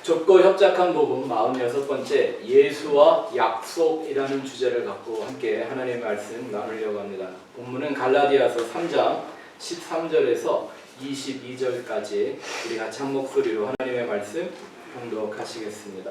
좁고 협착한 복음 46번째 예수와 약속이라는 주제를 갖고 함께 하나님의 말씀 나누려고 합니다. 본문은 갈라디아서 3장 13절에서 22절까지 우리 같이 한 목소리로 하나님의 말씀 봉독하시겠습니다.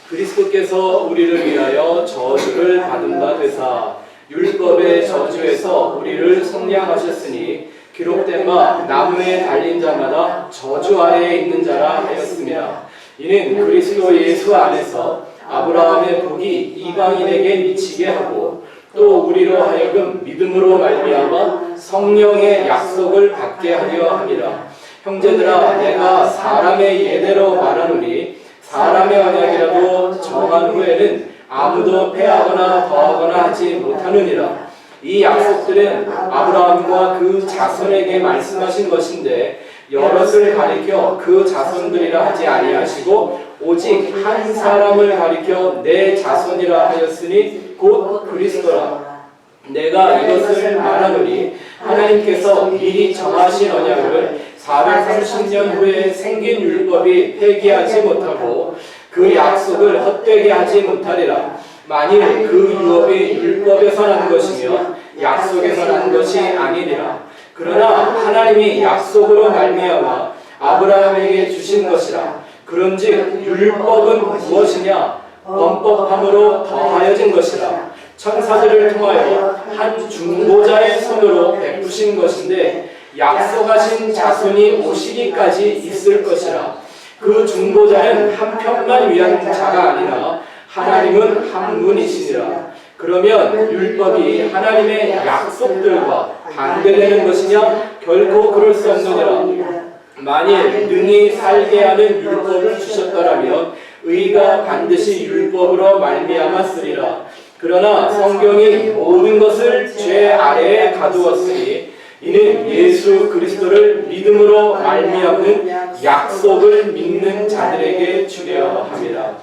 그리스도께서 우리를 위하여 저주를 받은 바 되사 율법의 저주에서 우리를 속량하셨으니 기록된 바 나무에 달린 자마다 저주 아래에 있는 자라 하였습니다. 이는 그리스도 예수 안에서 아브라함의 복이 이방인에게 미치게 하고 또 우리로 하여금 믿음으로 말미암아 성령의 약속을 받게 하려 함이라. 형제들아, 내가 사람의 예대로 말하노니 사람의 언약이라도 정한 후에는 아무도 패하거나 더하거나 하지 못하느니라. 이 약속들은 아브라함과 그 자손에게 말씀하신 것인데 여럿을 가리켜 그 자손들이라 하지 아니하시고 오직 한 사람을 가리켜 내 자손이라 하였으니 곧 그리스도라. 내가 이것을 말하노니 하나님께서 미리 정하신 언약을 430년 후에 생긴 율법이 폐기하지 못하고 그 약속을 헛되게 하지 못하리라. 만일 그 율법이 율법에서 난 것이며 약속에서 난 것이 아니니라. 그러나 하나님이 약속으로 말미암아 아브라함에게 주신 것이라. 그런즉 율법은 무엇이냐? 범법함으로 더하여진 것이라. 천사들을 통하여 한 중보자의 손으로 베푸신 것인데 약속하신 자손이 오시기까지 있을 것이라. 그 중보자는 한 편만 위한 자가 아니라 하나님은 한 분이시니라. 그러면 율법이 하나님의 약속들과 반대되는 것이냐? 결코 그럴 수 없느니라. 만일 능히 살게 하는 율법을 주셨더라면 의가 반드시 율법으로 말미암았으리라. 그러나 성경이 모든 것을 죄 아래에 가두었으니 이는 예수 그리스도를 믿음으로 말미암는 약속을 믿는 자들에게 주려 함이라.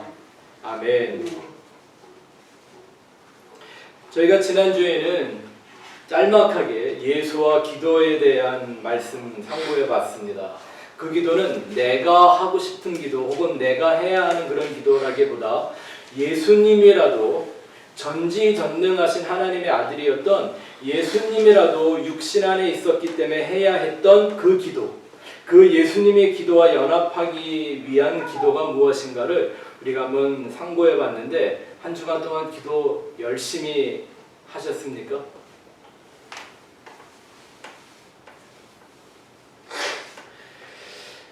아멘. 저희가 지난주에는 짤막하게 예수와 기도에 대한 말씀 상고해 봤습니다. 그 기도는 내가 하고 싶은 기도 혹은 내가 해야 하는 그런 기도라기보다 예수님이라도 전지전능하신 하나님의 아들이었던 예수님이라도 육신 안에 있었기 때문에 해야 했던 그 기도, 그 예수님의 기도와 연합하기 위한 기도가 무엇인가를 우리가 한번 상고해 봤는데 한 주간 동안 기도 열심히 하셨습니까?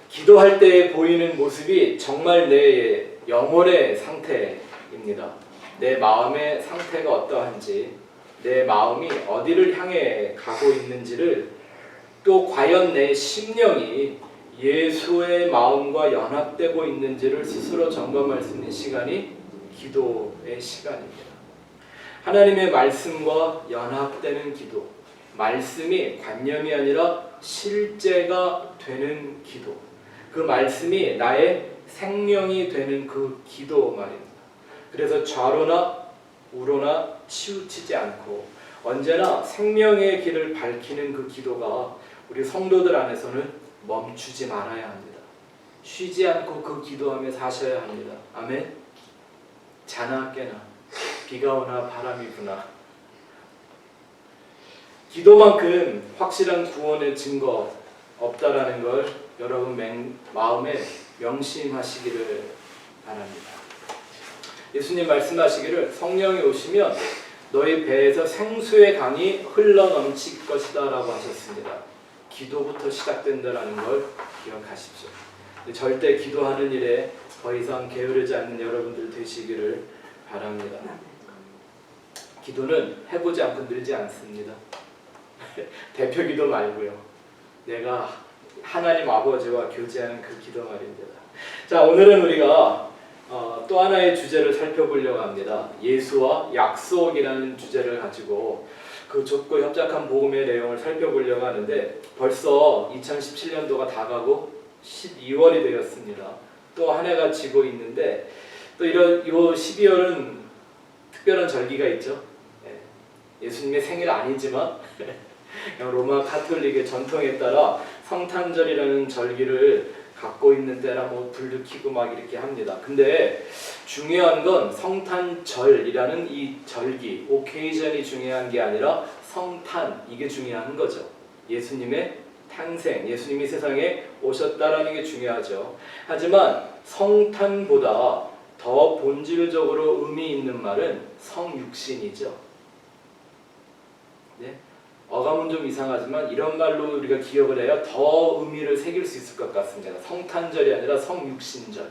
기도할 때 보이는 모습이 정말 내 영혼의 상태입니다. 내 마음의 상태가 어떠한지, 내 마음이 어디를 향해 가고 있는지를, 또 과연 내 심령이 예수의 마음과 연합되고 있는지를 스스로 점검할 수 있는 시간이 기도의 시간입니다. 하나님의 말씀과 연합되는 기도, 말씀이 관념이 아니라 실제가 되는 기도, 그 말씀이 나의 생명이 되는 그 기도 말입니다. 그래서 좌로나 우로나 치우치지 않고 언제나 생명의 길을 밝히는 그 기도가 우리 성도들 안에서는 멈추지 말아야 합니다. 쉬지 않고 그 기도하며 사셔야 합니다. 아멘. 자나 깨나 비가 오나 바람이 부나 기도만큼 확실한 구원의 증거 없다라는 걸 여러분 마음에 명심하시기를 바랍니다. 예수님 말씀하시기를 성령이 오시면 너희 배에서 생수의 강이 흘러넘칠 것이다 라고 하셨습니다. 기도부터 시작된다는 걸 기억하십시오. 절대 기도하는 일에 더 이상 게으르지 않는 여러분들 되시기를 바랍니다. 기도는 해보지 않고 늘지 않습니다. 대표 기도 말고요. 내가 하나님 아버지와 교제하는 그 기도 말입니다. 자, 오늘은 우리가 또 하나의 주제를 살펴보려고 합니다. 예수와 약속이라는 주제를 가지고 그 좁고 협착한 복음의 내용을 살펴보려고 하는데 벌써 2017년도가 다가고 12월이 되었습니다. 또 한 해가 지고 있는데 또 요 12월은 특별한 절기가 있죠. 예수님의 생일 아니지만 로마 가톨릭의 전통에 따라 성탄절이라는 절기를 갖고 있는 때라 뭐 불도 켜고 막 이렇게 합니다. 근데 중요한 건 성탄절이라는 이 절기, 오케이전이 중요한 게 아니라 성탄, 이게 중요한 거죠. 예수님의 탄생, 예수님이 세상에 오셨다라는 게 중요하죠. 하지만 성탄보다 더 본질적으로 의미 있는 말은 성육신이죠. 네? 어감은 좀 이상하지만 이런 말로 우리가 기억을 해야 더 의미를 새길 수 있을 것 같습니다. 성탄절이 아니라 성육신절.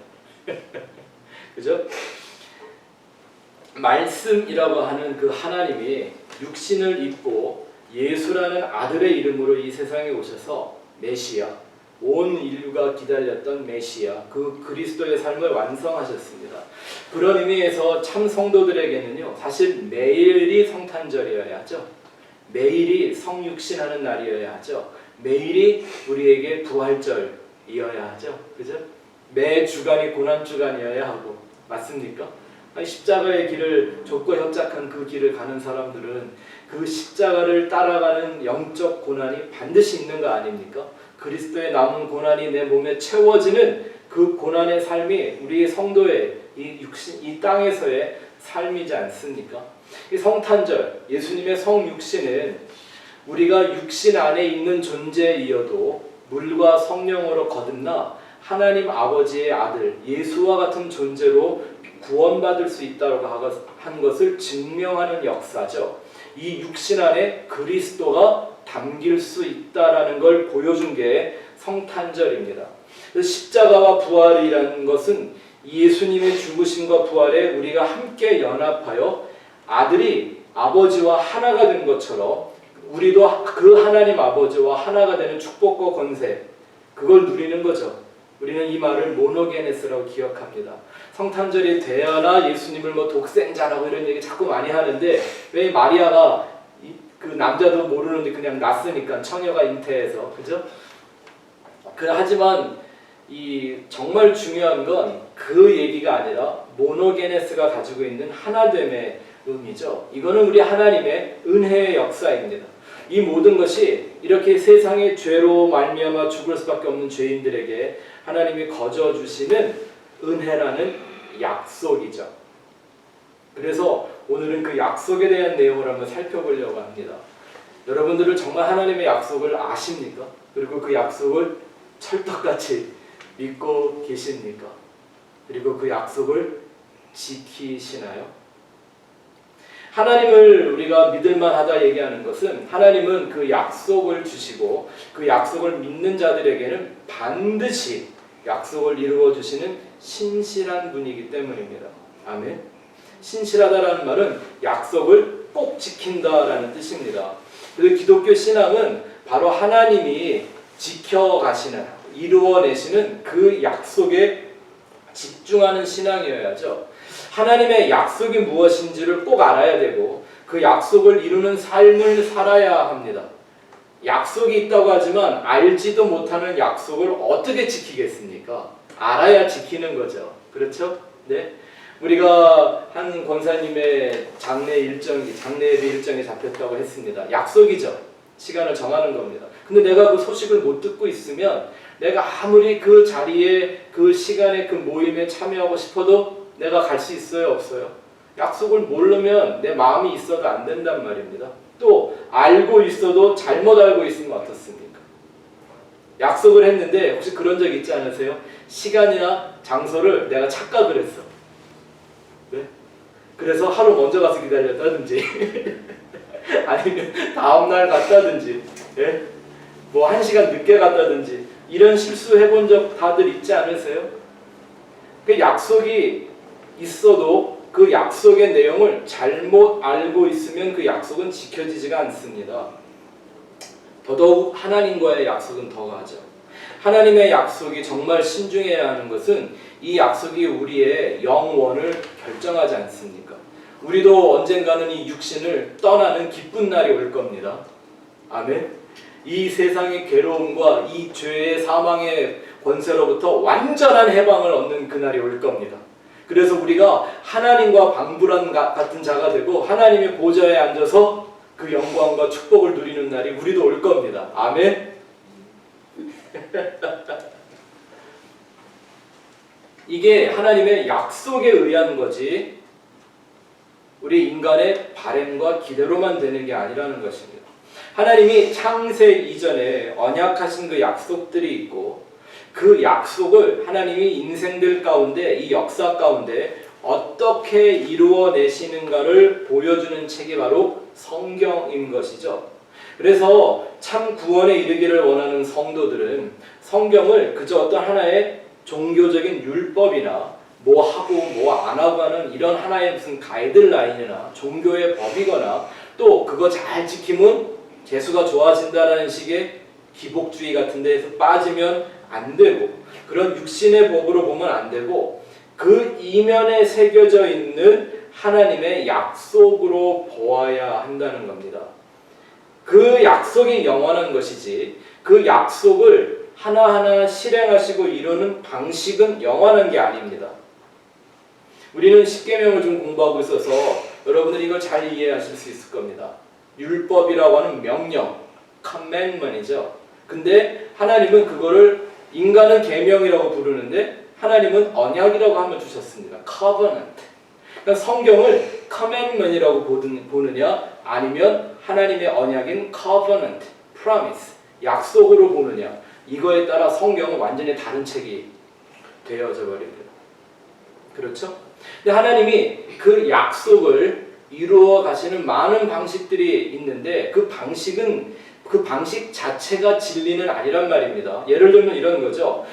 그죠? 말씀이라고 하는 그 하나님이 육신을 입고 예수라는 아들의 이름으로 이 세상에 오셔서 메시아, 온 인류가 기다렸던 메시아, 그 그리스도의 삶을 완성하셨습니다. 그런 의미에서 참 성도들에게는요, 사실 매일이 성탄절이어야 하죠. 매일이 성육신하는 날이어야 하죠. 매일이 우리에게 부활절이어야 하죠. 그죠? 매 주간이 고난주간이어야 하고, 맞습니까? 십자가의 길을 좁고 협착한 그 길을 가는 사람들은 그 십자가를 따라가는 영적 고난이 반드시 있는 거 아닙니까? 그리스도의 남은 고난이 내 몸에 채워지는 그 고난의 삶이 우리 성도의 이 육신, 이 땅에서의 삶이지 않습니까? 이 성탄절, 예수님의 성육신은 우리가 육신 안에 있는 존재이어도 물과 성령으로 거듭나 하나님 아버지의 아들 예수와 같은 존재로 구원받을 수 있다고 한 것을 증명하는 역사죠. 이 육신 안에 그리스도가 담길 수 있다라는 걸 보여준 게 성탄절입니다. 십자가와 부활이라는 것은 예수님의 죽으심과 부활에 우리가 함께 연합하여 아들이 아버지와 하나가 된 것처럼 우리도 그 하나님 아버지와 하나가 되는 축복과 권세, 그걸 누리는 거죠. 우리는 이 말을 모노게네스라고 기억합니다. 성탄절이 되어나 예수님을 뭐 독생자라고 이런 얘기 자꾸 많이 하는데, 왜 마리아가 그 남자도 모르는데 그냥 낳았으니까, 처녀가 잉태해서, 그죠? 하지만 이 정말 중요한 건 그 얘기가 아니라 모노게네스가 가지고 있는 하나됨의 의미죠. 이거는 우리 하나님의 은혜의 역사입니다. 이 모든 것이 이렇게 세상의 죄로 말미암아 죽을 수밖에 없는 죄인들에게 하나님이 거저 주시는 은혜라는 약속이죠. 그래서 오늘은 그 약속에 대한 내용을 한번 살펴보려고 합니다. 여러분들은 정말 하나님의 약속을 아십니까? 그리고 그 약속을 철떡같이 믿고 계십니까? 그리고 그 약속을 지키시나요? 하나님을 우리가 믿을만하다 얘기하는 것은 하나님은 그 약속을 주시고 그 약속을 믿는 자들에게는 반드시 약속을 이루어 주시는 신실한 분이기 때문입니다. 아멘. 신실하다라는 말은 약속을 꼭 지킨다라는 뜻입니다. 그래서 기독교 신앙은 바로 하나님이 지켜가시는, 이루어내시는 그 약속에 집중하는 신앙이어야죠. 하나님의 약속이 무엇인지를 꼭 알아야 되고 그 약속을 이루는 삶을 살아야 합니다. 약속이 있다고 하지만 알지도 못하는 약속을 어떻게 지키겠습니까? 알아야 지키는 거죠. 그렇죠? 네. 우리가 한 권사님의 장례 예배 일정이 잡혔다고 했습니다. 약속이죠. 시간을 정하는 겁니다. 근데 내가 그 소식을 못 듣고 있으면 내가 아무리 그 자리에 그 시간에 그 모임에 참여하고 싶어도 내가 갈 수 있어요? 없어요? 약속을 모르면 내 마음이 있어도 안 된단 말입니다. 또 알고 있어도 잘못 알고 있으면 어떻습니까? 약속을 했는데 혹시 그런 적 있지 않으세요? 시간이나 장소를 내가 착각을 했어. 네? 그래서 하루 먼저 가서 기다렸다든지 아니면 다음날 갔다든지, 예? 뭐 1시간 늦게 갔다든지 이런 실수 해본 적 다들 있지 않으세요? 그 약속이 있어도 그 약속의 내용을 잘못 알고 있으면 그 약속은 지켜지지가 않습니다. 더더욱 하나님과의 약속은 더 가죠. 하나님의 약속이 정말 신중해야 하는 것은 이 약속이 우리의 영원을 결정하지 않습니까? 우리도 언젠가는 이 육신을 떠나는 기쁜 날이 올 겁니다. 아멘. 이 세상의 괴로움과 이 죄의 사망의 권세로부터 완전한 해방을 얻는 그날이 올 겁니다. 그래서 우리가 하나님과 방불한 같은 자가 되고 하나님의 보좌에 앉아서 그 영광과 축복을 누리는 날이 우리도 올 겁니다. 아멘. 이게 하나님의 약속에 의한 거지 우리 인간의 바램과 기대로만 되는 게 아니라는 것입니다. 하나님이 창세 이전에 언약하신 그 약속들이 있고 그 약속을 하나님이 인생들 가운데 이 역사 가운데 어떻게 이루어내시는가를 보여주는 책이 바로 성경인 것이죠. 그래서 참 구원에 이르기를 원하는 성도들은 성경을 그저 어떤 하나의 종교적인 율법이나 뭐 하고 뭐 안 하고 하는 이런 하나의 무슨 가이드라인이나 종교의 법이거나 또 그거 잘 지키면 재수가 좋아진다는 식의 기복주의 같은 데에서 빠지면 안 되고 그런 육신의 법으로 보면 안 되고 그 이면에 새겨져 있는 하나님의 약속으로 보아야 한다는 겁니다. 그 약속이 영원한 것이지 그 약속을 하나하나 실행하시고 이루는 방식은 영원한 게 아닙니다. 우리는 십계명을 좀 공부하고 있어서 여러분들이 이걸 잘 이해하실 수 있을 겁니다. 율법이라고 하는 명령, commandment이죠. 근데 하나님은 그거를 인간은 계명이라고 부르는데 하나님은 언약이라고 하면 주셨습니다. covenant. 그러니까 성경을 commandment이라고 보느냐 아니면 하나님의 언약인 covenant, promise, 약속으로 보느냐 이거에 따라 성경은 완전히 다른 책이 되어져 버립니다. 그렇죠? 근데 하나님이 그 약속을 이루어 가시는 많은 방식들이 있는데 그 방식 자체가 진리는 아니란 말입니다. 예를 들면 이런 거죠.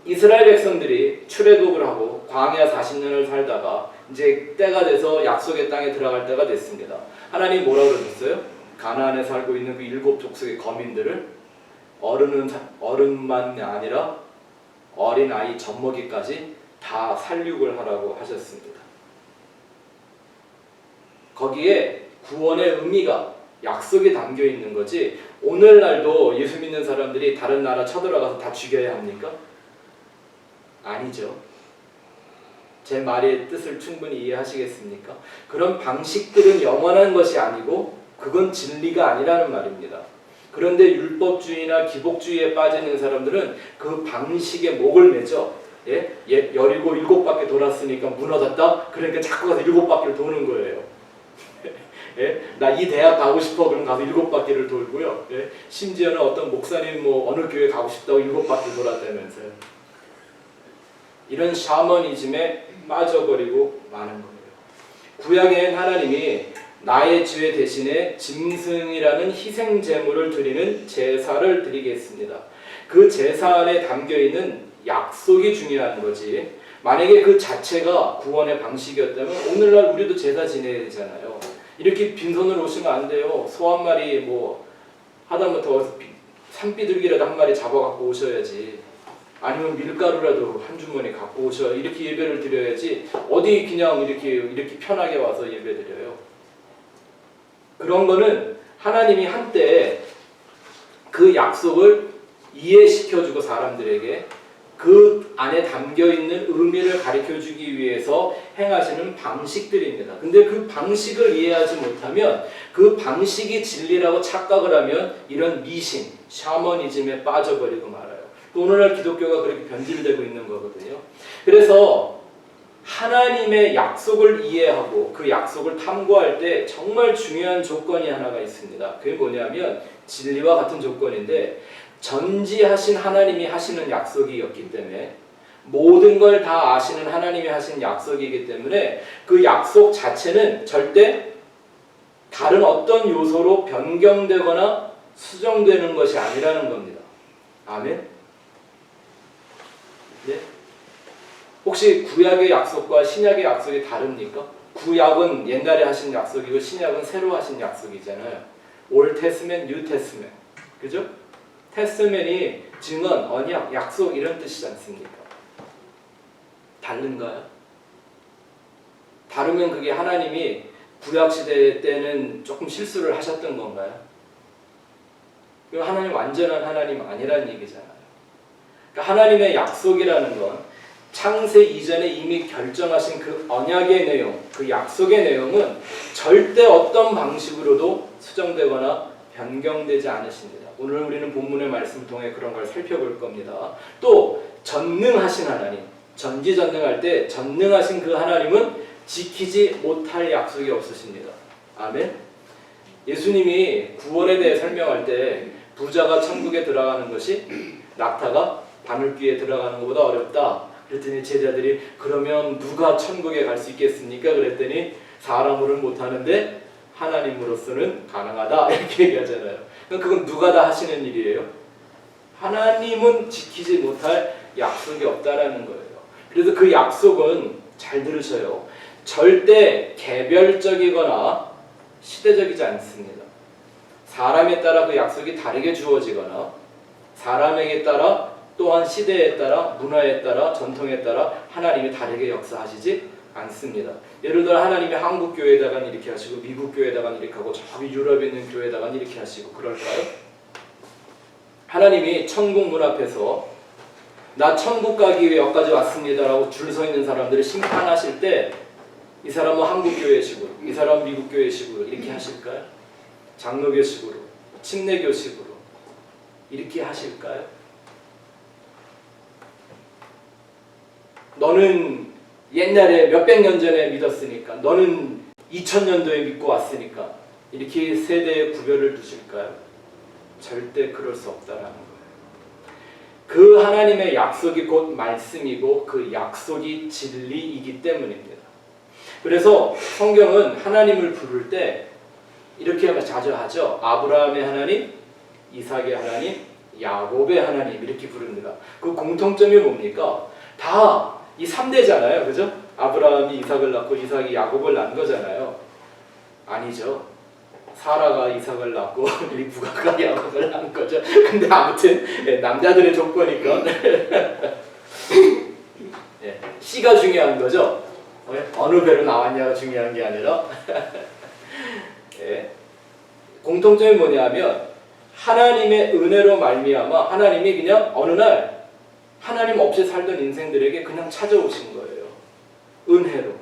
이스라엘 백성들이 출애굽을 하고 광야 40년을 살다가 이제 때가 돼서 약속의 땅에 들어갈 때가 됐습니다. 하나님 뭐라고 그러셨어요? 가나안에 살고 있는 그 7족속의 거민들을 어른만 아니라 어린 아이 젖먹이까지 다 살육을 하라고 하셨습니다. 거기에 구원의 의미가 약속이 담겨 있는 거지 오늘날도 예수 믿는 사람들이 다른 나라 쳐들어가서 다 죽여야 합니까? 아니죠. 제 말의 뜻을 충분히 이해하시겠습니까? 그런 방식들은 영원한 것이 아니고 그건 진리가 아니라는 말입니다. 그런데 율법주의나 기복주의에 빠지는 사람들은 그 방식에 목을 매죠. 여리고 7바퀴 돌았으니까 무너졌다? 그러니까 자꾸 가서 7바퀴를 도는 거예요. 나 이 대학 가고 싶어 그럼 가서 7바퀴를 돌고요. 심지어는 어떤 목사님 뭐 어느 교회 가고 싶다고 7바퀴 돌았다면서요. 이런 샤머니즘에 빠져버리고 마는 거예요. 구약에는 하나님이 나의 죄 대신에 짐승이라는 희생 제물을 드리는 제사를 드리겠습니다. 그 제사 안에 담겨있는 약속이 중요한 거지 만약에 그 자체가 구원의 방식이었다면 오늘날 우리도 제사 지내야 되잖아요. 이렇게 빈손으로 오시면 안 돼요. 소 한 마리 뭐 하다못해 산비둘기라도 한 마리 잡아갖고 오셔야지. 아니면 밀가루라도 한 주머니 갖고 오셔. 이렇게 예배를 드려야지. 어디 그냥 이렇게 편하게 와서 예배 드려요. 그런 거는 하나님이 한때 그 약속을 이해시켜주고 사람들에게 그 안에 담겨있는 의미를 가르쳐주기 위해서 행하시는 방식들입니다. 근데 그 방식을 이해하지 못하면 그 방식이 진리라고 착각을 하면 이런 미신, 샤머니즘에 빠져버리고 말아요. 또 오늘날 기독교가 그렇게 변질되고 있는 거거든요. 그래서 하나님의 약속을 이해하고 그 약속을 탐구할 때 정말 중요한 조건이 하나가 있습니다. 그게 뭐냐면 진리와 같은 조건인데 전지하신 하나님이 하시는 약속이었기 때문에 모든 걸 다 아시는 하나님이 하신 약속이기 때문에 그 약속 자체는 절대 다른 어떤 요소로 변경되거나 수정되는 것이 아니라는 겁니다. 아멘? 네? 혹시 구약의 약속과 신약의 약속이 다릅니까? 구약은 옛날에 하신 약속이고 신약은 새로 하신 약속이잖아요. 올 테스멘, 뉴 테스멘. 그죠? 테스멘이 증언, 언약, 약속 이런 뜻이지 않습니까? 다른가요? 다르면 그게 하나님이 구약시대 때는 조금 실수를 하셨던 건가요? 하나님 완전한 하나님 아니라는 얘기잖아요. 그러니까 하나님의 약속이라는 건 창세 이전에 이미 결정하신 그 언약의 내용, 그 약속의 내용은 절대 어떤 방식으로도 수정되거나 변경되지 않으십니다. 오늘 우리는 본문의 말씀을 통해 그런 걸 살펴볼 겁니다. 또 전능하신 하나님, 전지전능할 때 전능하신 그 하나님은 지키지 못할 약속이 없으십니다. 아멘. 예수님이 구원에 대해 설명할 때 부자가 천국에 들어가는 것이 낙타가 바늘귀에 들어가는 것보다 어렵다. 그랬더니 제자들이 그러면 누가 천국에 갈 수 있겠습니까? 그랬더니 사람으로는 못하는데 하나님으로서는 가능하다. 이렇게 얘기하잖아요. 그건 누가 다 하시는 일이에요? 하나님은 지키지 못할 약속이 없다라는 거예요. 그래서 그 약속은 잘 들으셔요. 절대 개별적이거나 시대적이지 않습니다. 사람에 따라 그 약속이 다르게 주어지거나 사람에게 따라 또한 시대에 따라 문화에 따라 전통에 따라 하나님이 다르게 역사하시지 않습니다. 예를 들어 하나님이 한국 교회에다가는 이렇게 하시고 미국 교회에다가는 이렇게 하고 저기 유럽에 있는 교회에다가는 이렇게 하시고 그럴까요? 하나님이 천국 문 앞에서 나 천국 가기 위해 여기까지 왔습니다라고 줄 서 있는 사람들을 심판하실 때 이 사람은 한국 교회식으로, 이 사람은 미국 교회식으로 이렇게 하실까요? 장로교식으로, 침례교식으로 이렇게 하실까요? 너는 옛날에 몇백 년 전에 믿었으니까, 너는 2000년도에 믿고 왔으니까 이렇게 세대의 구별을 두실까요? 절대 그럴 수 없다라는 거예요. 그 하나님의 약속이 곧 말씀이고 그 약속이 진리이기 때문입니다. 그래서 성경은 하나님을 부를 때 이렇게 자주 하죠. 아브라함의 하나님, 이삭의 하나님, 야곱의 하나님 이렇게 부릅니다. 그 공통점이 뭡니까? 다 이 3대잖아요. 그죠? 아브라함이 이삭을 낳고 이삭이 야곱을 낳은 거잖아요. 아니죠. 사라가 이삭을 낳고 리브가가 야곱을 낳은 거죠. 근데 아무튼 남자들의 조건이니까 씨가 중요한 거죠. 어느 배로 나왔냐가 중요한 게 아니라 공통점이 뭐냐면 하나님의 은혜로 말미암아 하나님이 그냥 어느 날 하나님 없이 살던 인생들에게 그냥 찾아오신 거예요. 은혜로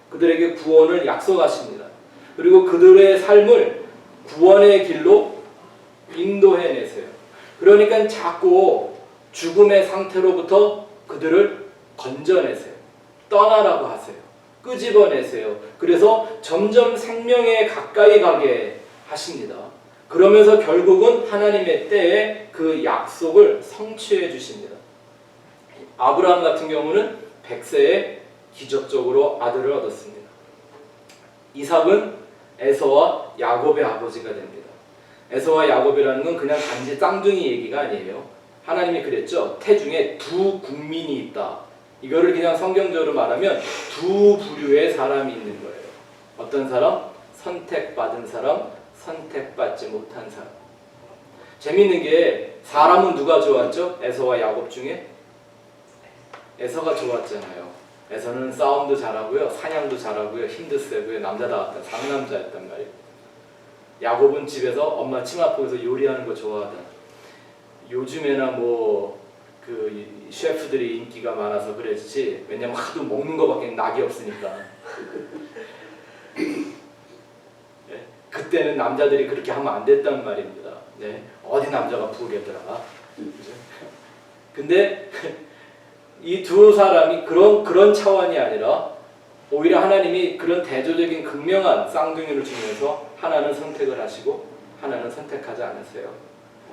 그들에게 구원을 약속하십니다. 그리고 그들의 삶을 구원의 길로 인도해내세요. 그러니까 자꾸 죽음의 상태로부터 그들을 건져내세요. 떠나라고 하세요. 끄집어내세요. 그래서 점점 생명에 가까이 가게 하십니다. 그러면서 결국은 하나님의 때에 그 약속을 성취해 주십니다. 아브라함 같은 경우는 100세에 기적적으로 아들을 얻었습니다. 이삭은 에서와 야곱의 아버지가 됩니다. 에서와 야곱이라는 건 그냥 단지 쌍둥이 얘기가 아니에요. 하나님이 그랬죠. 태중에 두 국민이 있다. 이거를 그냥 성경적으로 말하면 두 부류의 사람이 있는 거예요. 어떤 사람? 선택받은 사람, 선택받지 못한 사람. 재밌는 게 사람은 누가 좋았죠? 에서와 야곱 중에? 에서가 좋았잖아요. 에서는 싸움도 잘하고요, 사냥도 잘하고요, 힘도 세고요, 남자다웠던 상남자였단 말이에요. 야곱은 집에서 엄마 침 앞에서 요리하는 거 좋아하다. 요즘에나 뭐 그 셰프들이 인기가 많아서 그랬지. 왜냐면 하도 먹는 거밖에 낙이 없으니까. 네? 그때는 남자들이 그렇게 하면 안 됐단 말입니다. 네? 어디 남자가 부르겠더라. 근데 이 두 사람이 그런 차원이 아니라 오히려 하나님이 그런 대조적인 극명한 쌍둥이를 주면서 하나는 선택을 하시고 하나는 선택하지 않으세요.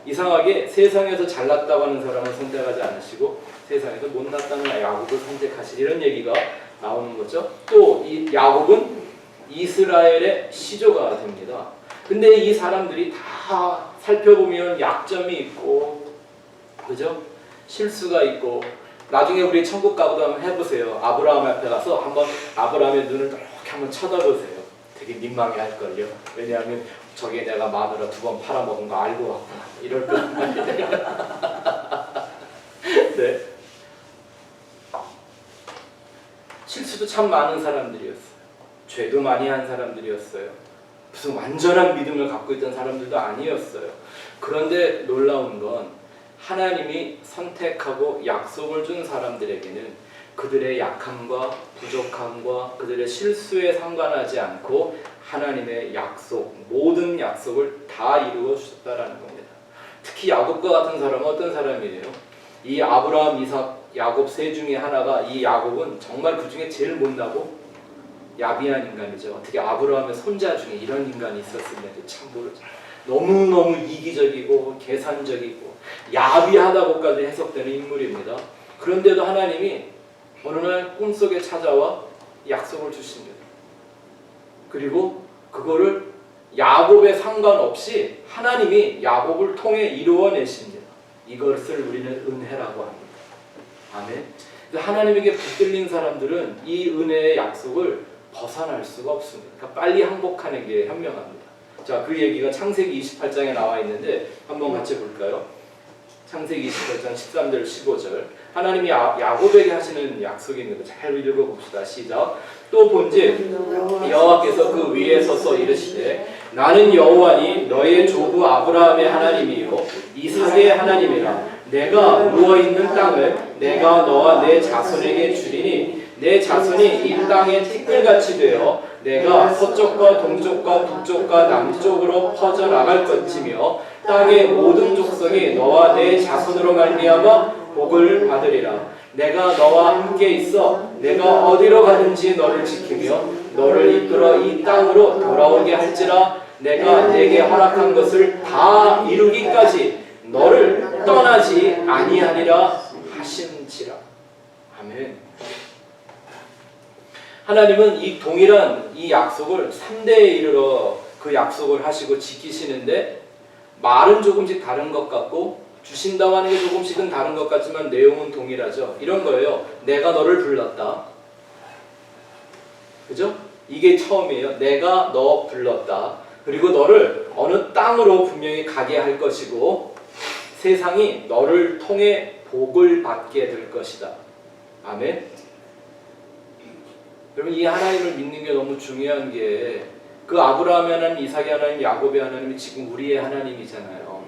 이상하게 세상에서 잘났다고 하는 사람을 선택하지 않으시고 세상에서 못났다는 야곱을 선택하시 이런 얘기가 나오는 거죠. 또 이 야곱은 이스라엘의 시조가 됩니다. 근데 이 사람들이 다 살펴보면 약점이 있고, 그죠? 실수가 있고. 나중에 우리 천국 가보도 한번 해보세요. 아브라함 앞에 가서 한번 아브라함의 눈을 이렇게 한번 쳐다보세요. 되게 민망해 할걸요. 왜냐하면 저게 내가 마누라 2번 팔아먹은 거 알고 왔구나. 이럴 거란 말이에요. 네. 실수도 참 많은 사람들이었어요. 죄도 많이 한 사람들이었어요. 무슨 완전한 믿음을 갖고 있던 사람들도 아니었어요. 그런데 놀라운 건 하나님이 선택하고 약속을 준 사람들에게는 그들의 약함과 부족함과 그들의 실수에 상관하지 않고 하나님의 약속, 모든 약속을 다 이루어 주셨다라는 겁니다. 특히 야곱과 같은 사람은 어떤 사람이에요? 이 아브라함, 이삭, 야곱 세 중에 하나가 이 야곱은 정말 그 중에 제일 못나고 야비한 인간이죠. 어떻게 아브라함의 손자 중에 이런 인간이 있었을는지 참 모르죠. 너무너무 이기적이고 계산적이고 야비하다고까지 해석되는 인물입니다. 그런데도 하나님이 어느 날 꿈속에 찾아와 약속을 주십니다. 그리고 그거를 야곱에 상관없이 하나님이 야곱을 통해 이루어내십니다. 이것을 우리는 은혜라고 합니다. 아멘. 하나님에게 붙들린 사람들은 이 은혜의 약속을 벗어날 수가 없습니다. 그러니까 빨리 항복하는 게 현명합니다. 자, 그 얘기가 창세기 28장에 나와 있는데 한번 같이 볼까요? 창세기 28장 13절 15절 하나님이 야곱에게 하시는 약속이 있는 거 잘 읽어봅시다. 시작. 또 본즉 여호와께서 그 위에 서서 이르시되 나는 여호와니 너의 조부 아브라함의 하나님이요 이삭의 하나님이라. 내가 누워있는 땅을 내가 너와 내 자손에게 주리니 내 자손이 이 땅의 티끌같이 되어 내가 서쪽과 동쪽과 북쪽과 남쪽으로 퍼져나갈 것이며 땅의 모든 족속이 너와 내 자손으로 말미암아 복을 받으리라. 내가 너와 함께 있어 내가 어디로 가든지 너를 지키며 너를 이끌어 이 땅으로 돌아오게 할지라. 내가 내게 허락한 것을 다 이루기까지 너를 떠나지 아니하리라 하심지라. 아멘. 하나님은 이 동일한 이 약속을 3대에 이르러 그 약속을 하시고 지키시는데 말은 조금씩 다른 것 같고 주신다고 하는 게 조금씩은 다른 것 같지만 내용은 동일하죠. 이런 거예요. 내가 너를 불렀다. 그죠? 이게 처음이에요. 내가 너 불렀다. 그리고 너를 어느 땅으로 분명히 가게 할 것이고 세상이 너를 통해 복을 받게 될 것이다. 아멘. 여러분 이 하나님을 믿는 게 너무 중요한 게 그 아브라함의 하나님, 이삭의 하나님, 야곱의 하나님이 지금 우리의 하나님이잖아요.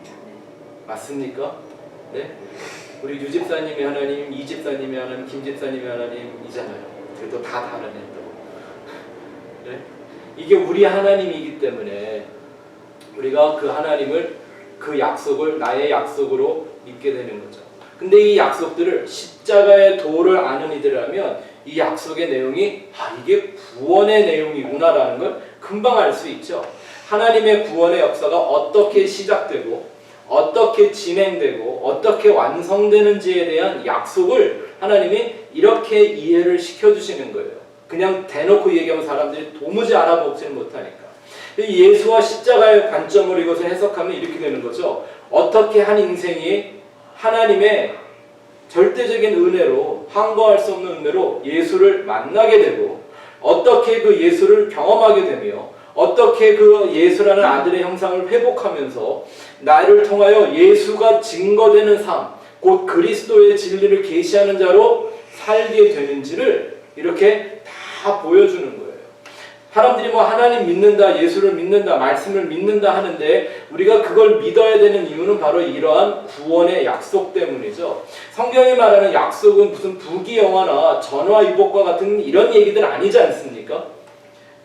맞습니까? 네? 우리 유 집사님의 하나님, 이 집사님의 하나님, 김 집사님의 하나님이잖아요. 그래도 다 다르네 또. 네? 이게 우리 하나님이기 때문에 우리가 그 하나님을 그 약속을 나의 약속으로 믿게 되는 거죠. 근데 이 약속들을 십자가의 도를 아는 이들이라면 이 약속의 내용이 이게 구원의 내용이구나라는 걸 금방 알 수 있죠. 하나님의 구원의 역사가 어떻게 시작되고 어떻게 진행되고 어떻게 완성되는지에 대한 약속을 하나님이 이렇게 이해를 시켜주시는 거예요. 그냥 대놓고 얘기하면 사람들이 도무지 알아보지는 못하니까. 예수와 십자가의 관점으로 이것을 해석하면 이렇게 되는 거죠. 어떻게 한 인생이 하나님의 절대적인 은혜로 항거할 수 없는 은혜로 예수를 만나게 되고 어떻게 그 예수를 경험하게 되며 어떻게 그 예수라는 아들의 형상을 회복하면서 나를 통하여 예수가 증거되는 삶, 곧 그리스도의 진리를 계시하는 자로 살게 되는지를 이렇게 다 보여주는 거예요. 사람들이 뭐 하나님 믿는다, 예수를 믿는다, 말씀을 믿는다 하는데 우리가 그걸 믿어야 되는 이유는 바로 이러한 구원의 약속 때문이죠. 성경이 말하는 약속은 무슨 부귀영화나 전화위복과 같은 이런 얘기들 아니지 않습니까?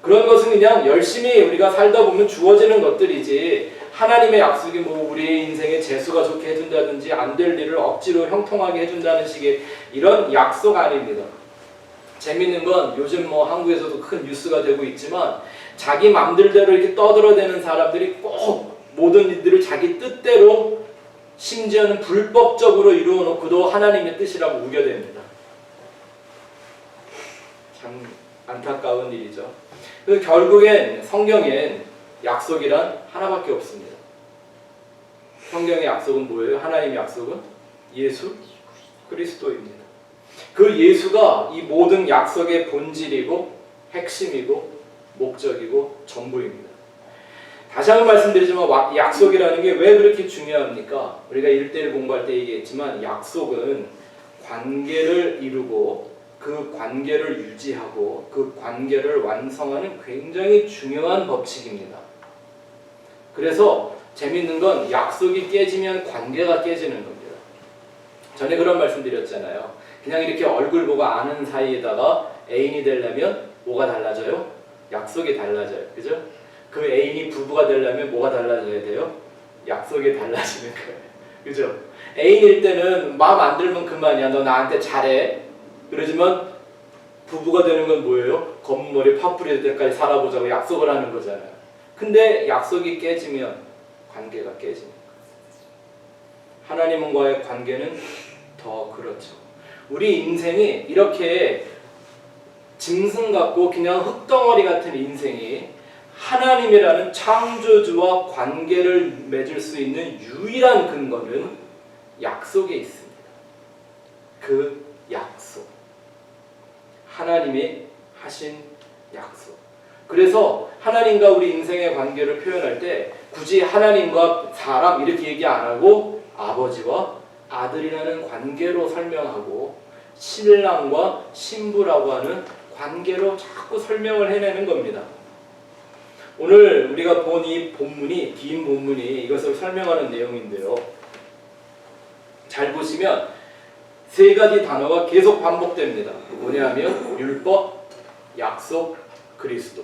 그런 것은 그냥 열심히 우리가 살다 보면 주어지는 것들이지 하나님의 약속이 뭐 우리의 인생에 재수가 좋게 해준다든지 안 될 일을 억지로 형통하게 해준다는 식의 이런 약속 아닙니다. 재밌는 건 요즘 뭐 한국에서도 큰 뉴스가 되고 있지만 자기 맘들대로 이렇게 떠들어대는 사람들이 꼭 모든 일들을 자기 뜻대로 심지어는 불법적으로 이루어놓고도 하나님의 뜻이라고 우겨댑니다. 참 안타까운 일이죠. 그래서 결국엔 성경엔 약속이란 하나밖에 없습니다. 성경의 약속은 뭐예요? 하나님의 약속은 예수 그리스도입니다. 그 예수가 이 모든 약속의 본질이고 핵심이고 목적이고 전부입니다. 다시 한번 말씀드리지만 약속이라는 게 왜 그렇게 중요합니까? 우리가 1대1 공부할 때 얘기했지만 약속은 관계를 이루고 그 관계를 유지하고 그 관계를 완성하는 굉장히 중요한 법칙입니다. 그래서 재밌는 건 약속이 깨지면 관계가 깨지는 겁니다. 전에 그런 말씀 드렸잖아요. 그냥 이렇게 얼굴 보고 아는 사이에다가 애인이 되려면 뭐가 달라져요? 약속이 달라져요. 그죠? 그 애인이 부부가 되려면 뭐가 달라져야 돼요? 약속이 달라지는 거예요. 그죠? 애인일 때는 마음 안 들면 그만이야. 너 나한테 잘해. 그러지만 부부가 되는 건 뭐예요? 검은 머리 팥뿌리 될 때까지 살아보자고 약속을 하는 거잖아요. 근데 약속이 깨지면 관계가 깨집니다. 하나님과의 관계는 더 그렇죠. 우리 인생이 이렇게 짐승 같고 그냥 흙덩어리 같은 인생이 하나님이라는 창조주와 관계를 맺을 수 있는 유일한 근거는 약속에 있습니다. 그 약속. 하나님이 하신 약속. 그래서 하나님과 우리 인생의 관계를 표현할 때 굳이 하나님과 사람 이렇게 얘기 안 하고 아버지와 아들이라는 관계로 설명하고 신랑과 신부라고 하는 관계로 자꾸 설명을 해내는 겁니다. 오늘 우리가 본 이 본문이 긴 본문이 이것을 설명하는 내용인데요. 잘 보시면 세 가지 단어가 계속 반복됩니다. 뭐냐면 율법, 약속, 그리스도.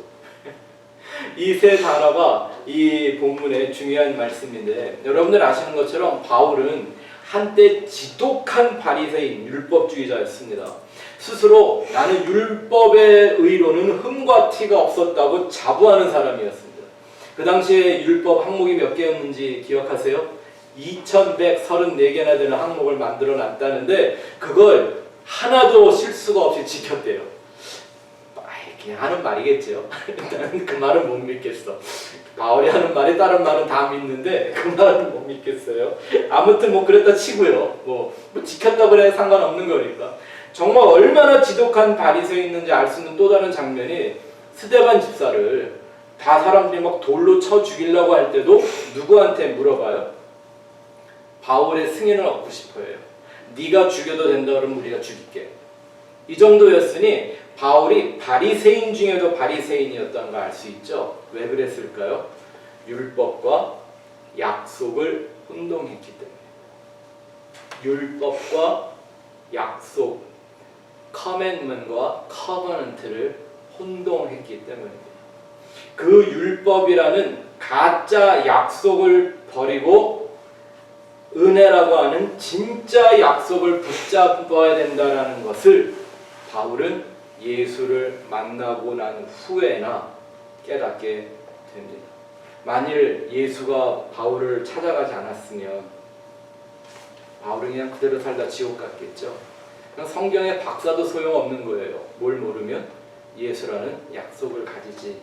이 세 단어가 이 본문의 중요한 말씀인데 여러분들 아시는 것처럼 바울은 한때 지독한 바리새인 율법주의자였습니다. 스스로 나는 율법의 의로는 흠과 티가 없었다고 자부하는 사람이었습니다. 그 당시에 율법 항목이 몇 개였는지 기억하세요? 2134개나 되는 항목을 만들어 놨다는데 그걸 하나도 실수가 없이 지켰대요. 그냥 하는 말이겠죠. 일단 그 말은 못 믿겠어. 바울이 하는 말이 다른 말은 다 믿는데 그 말은 못 믿겠어요. 아무튼 뭐 그랬다 치고요. 뭐 지켰다 그래 상관없는 거니까. 정말 얼마나 지독한 바리새인인지 알 수 있는 또 다른 장면이 스데반 집사를 다 사람들이 막 돌로 쳐 죽이려고 할 때도 누구한테 물어봐요? 바울의 승인을 얻고 싶어해요. 네가 죽여도 된다 그러면 우리가 죽일게. 이 정도였으니 바울이 바리새인 중에도 바리새인이었다는 걸 알 수 있죠. 왜 그랬을까요? 율법과 약속을 혼동했기 때문에. 율법과 약속, commandment과 covenant를 혼동했기 때문입니다. 그 율법이라는 가짜 약속을 버리고 은혜라고 하는 진짜 약속을 붙잡아야 된다는 것을 바울은 예수를 만나고 난 후에나 깨닫게 됩니다. 만일 예수가 바울을 찾아가지 않았으면 바울은 그냥 그대로 살다 지옥 갔겠죠. 그냥 성경의 박사도 소용없는 거예요. 뭘 모르면 예수라는 약속을 가지지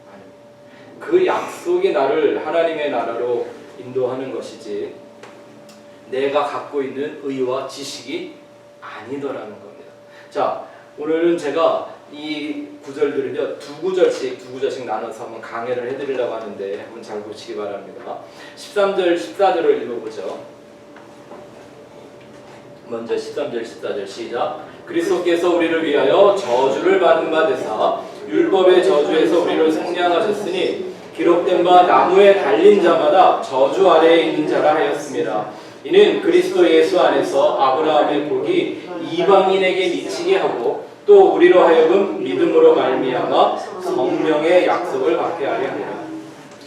않으면. 그 약속이 나를 하나님의 나라로 인도하는 것이지 내가 갖고 있는 의와 지식이 아니더라는 겁니다. 자, 오늘은 제가 이 구절들을요 두 구절씩 나눠서 한번 강해를 해드리려고 하는데 한번 잘 보시기 바랍니다. 13절 14절을 읽어보죠. 먼저 13절 14절 시작. 그리스도께서 우리를 위하여 저주를 받은 바 되사 율법의 저주에서 우리를 속량하셨으니 기록된 바 나무에 달린 자마다 저주 아래에 있는 자라 하였습니다. 이는 그리스도 예수 안에서 아브라함의 복이 이방인에게 미치게 하고 또 우리로 하여금 믿음으로 말미암아 성령의 약속을 받게 하려 합니다.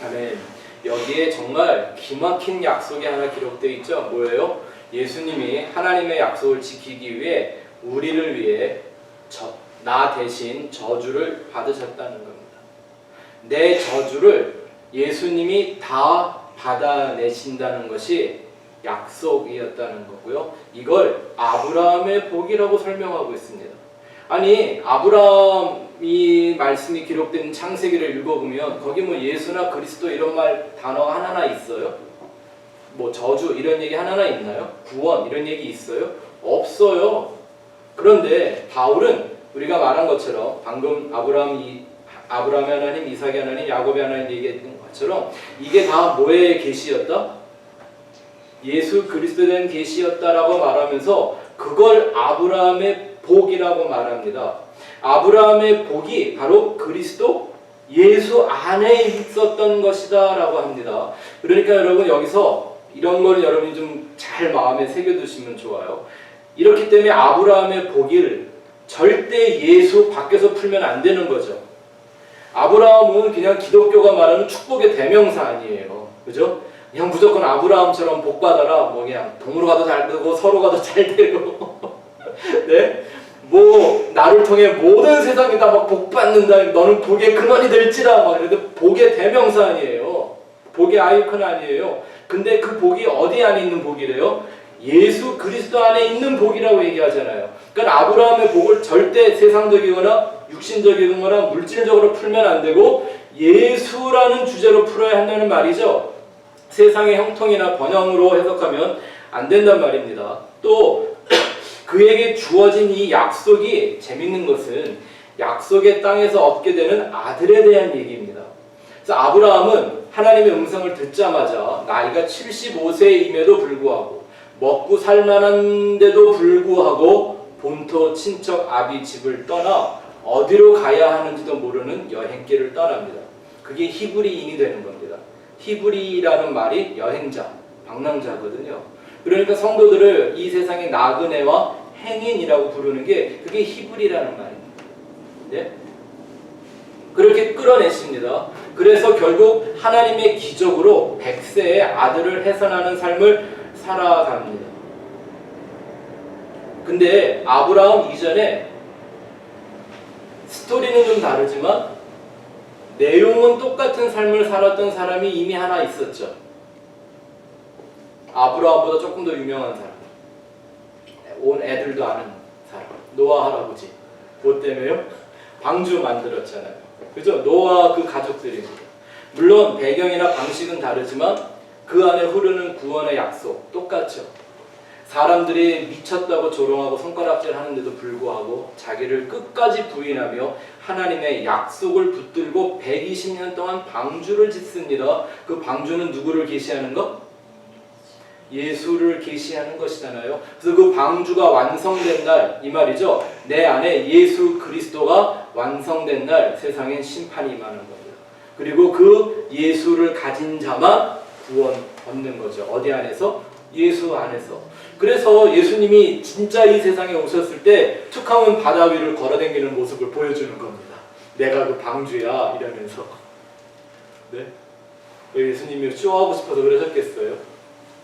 아멘. 여기에 정말 기막힌 약속이 하나 기록되어 있죠. 뭐예요? 예수님이 하나님의 약속을 지키기 위해 우리를 위해 나 대신 저주를 받으셨다는 겁니다. 내 저주를 예수님이 다 받아내신다는 것이 약속이었다는 거고요. 이걸 아브라함의 복이라고 설명하고 있습니다. 아니 아브라함이 말씀이 기록된 창세기를 읽어보면 거기 뭐 예수나 그리스도 이런 말 단어가 하나나 있어요? 뭐 저주 이런 얘기 하나나 있나요? 구원 이런 얘기 있어요? 없어요. 그런데 바울은 우리가 말한 것처럼 방금 아브라함의 하나님, 이삭의 하나님, 야곱의 하나님 얘기했던 것처럼 이게 다 뭐의 계시였다? 예수 그리스도에 대한 계시였다라고 말하면서 그걸 아브라함의 복이라고 말합니다. 아브라함의 복이 바로 그리스도 예수 안에 있었던 것이다 라고 합니다. 그러니까 여러분 여기서 이런 거를 여러분이 좀 잘 마음에 새겨두시면 좋아요. 이렇기 때문에 아브라함의 복을 절대 예수 밖에서 풀면 안 되는 거죠. 아브라함은 그냥 기독교가 말하는 축복의 대명사 아니에요. 그죠? 그냥 무조건 아브라함처럼 복 받아라. 뭐 그냥 동으로 가도 잘 되고 서로 가도 잘 되고 네? 뭐 나를 통해 모든 세상이 다 막 복 받는다. 너는 복의 근원이 될지라. 막 이래도 복의 대명사 아니에요. 복의 아이콘 아니에요. 근데 그 복이 어디 안에 있는 복이래요? 예수 그리스도 안에 있는 복이라고 얘기하잖아요. 그러니까 아브라함의 복을 절대 세상적이거나 육신적이거나 물질적으로 풀면 안 되고 예수라는 주제로 풀어야 한다는 말이죠. 세상의 형통이나 번영으로 해석하면 안 된단 말입니다. 또 그에게 주어진 이 약속이 재밌는 것은 약속의 땅에서 얻게 되는 아들에 대한 얘기입니다. 그래서 아브라함은 하나님의 음성을 듣자마자 나이가 75세임에도 불구하고 먹고 살만한데도 불구하고 본토 친척 아비 집을 떠나 어디로 가야 하는지도 모르는 여행길을 떠납니다. 그게 히브리인이 되는 겁니다. 히브리라는 말이 여행자, 방랑자거든요. 그러니까 성도들을 이 세상의 나그네와 행인이라고 부르는 게 그게 히브리라는 말입니다. 네? 그렇게 끌어내십니다. 그래서 결국 하나님의 기적으로 100세의 아들을 해산하는 삶을 살아갑니다. 근데 아브라함 이전에 스토리는 좀 다르지만 내용은 똑같은 삶을 살았던 사람이 이미 하나 있었죠. 아브라함보다 조금 더 유명한 사람. 온 애들도 아는 사람. 노아 할아버지. 뭐 때문에요? 방주 만들었잖아요. 그죠? 노아 그 가족들입니다. 물론 배경이나 방식은 다르지만 그 안에 흐르는 구원의 약속 똑같죠. 사람들이 미쳤다고 조롱하고 손가락질 하는데도 불구하고 자기를 끝까지 부인하며 하나님의 약속을 붙들고 120년 동안 방주를 짓습니다. 그 방주는 누구를 계시하는 것? 예수를 계시하는 것이잖아요. 그래서 그 방주가 완성된 날, 이 말이죠. 내 안에 예수 그리스도가 완성된 날 세상엔 심판이 임하는 겁니다. 그리고 그 예수를 가진 자만 구원 얻는 거죠. 어디 안에서? 예수 안에서. 그래서 예수님이 진짜 이 세상에 오셨을 때 툭하면 바다 위를 걸어다니는 모습을 보여주는 겁니다. 내가 그 방주야 이러면서. 네? 왜 예수님이 쇼하고 싶어서 그러셨겠어요?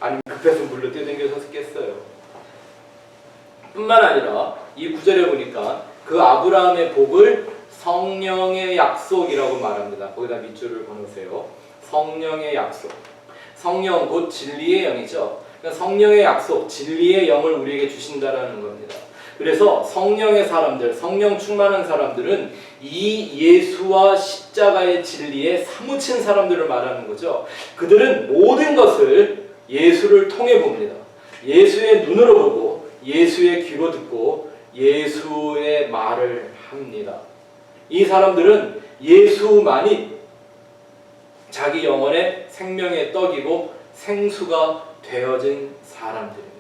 아니면 급해서 물로 뛰어다니셨겠어요? 뿐만 아니라 이 구절에 보니까 그 아브라함의 복을 성령의 약속이라고 말합니다. 거기다 밑줄을 그어놓으세요. 성령의 약속. 성령 곧 진리의 영이죠. 그러니까 성령의 약속, 진리의 영을 우리에게 주신다라는 겁니다. 그래서 성령의 사람들, 성령 충만한 사람들은 이 예수와 십자가의 진리에 사무친 사람들을 말하는 거죠. 그들은 모든 것을 예수를 통해 봅니다. 예수의 눈으로 보고 예수의 귀로 듣고 예수의 말을 합니다. 이 사람들은 예수만이 자기 영혼의 생명의 떡이고 생수가 되어진 사람들입니다.